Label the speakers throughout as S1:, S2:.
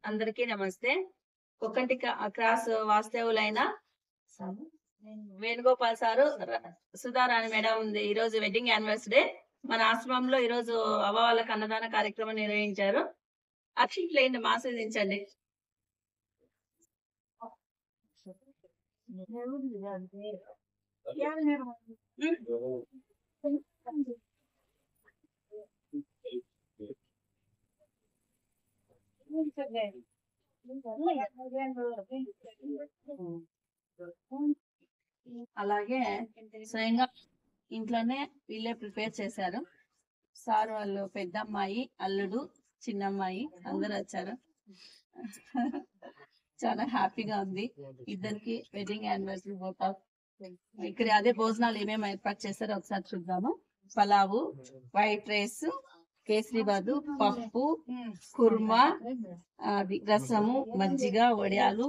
S1: అందరికీ నమస్తే. కొక్కంటి క్రాస్ వాస్తవులైన వేణుగోపాల్ సారు, సుధారాణి మేడం ఉంది. ఈ రోజు వెడ్డింగ్ యానివర్సరీ. మన ఆశ్రమంలో ఈ రోజు అవ్వవాళ్ళకి అన్నదాన కార్యక్రమం నిర్వహించారు. అక్షింతలేండి ఆస్వాదించండి. అలాగే స్వయంగా ఇంట్లోనే వీళ్ళే ప్రిపేర్ చేశారు. సార్ వాళ్ళు పెద్దమ్మాయి, అల్లుడు, చిన్నమ్మాయి అందరూ వచ్చారు. చాలా హ్యాపీగా ఉంది. ఇద్దరికి వెడ్డింగ్ యానివర్సరీ ఫోటో. ఇక్కడ అదే భోజనాలు ఏమేమి ఏర్పాటు చేస్తారో ఒకసారి చూద్దాము. పలావు, వైట్ రైస్, కేసరి బాదు, పప్పు, కుర్మా, రసము, మజ్జిగ, వడియాలు,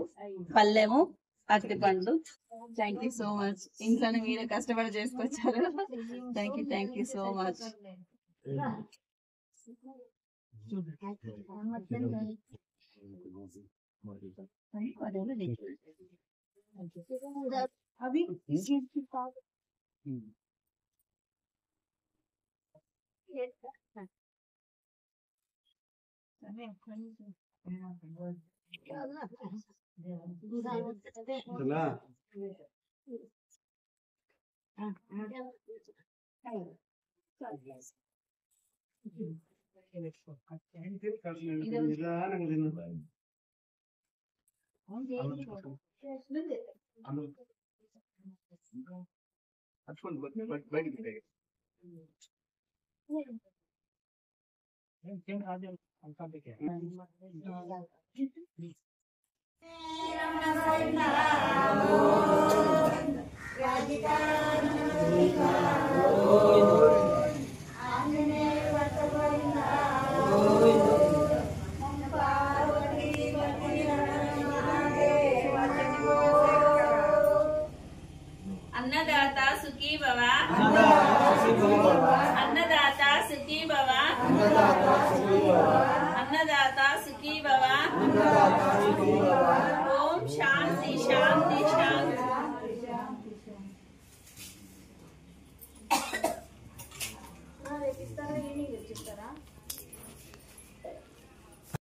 S1: పల్లెము, అరటిపండ్లు. Thank you so much. ఇంట్లోనే మీరే కష్టపడి చేసుకొచ్చారు. Thank you so much. అవి अन्नदाता सुखी भव, अन्नदाता सुखी भव, अन्नदाता सुखी भव,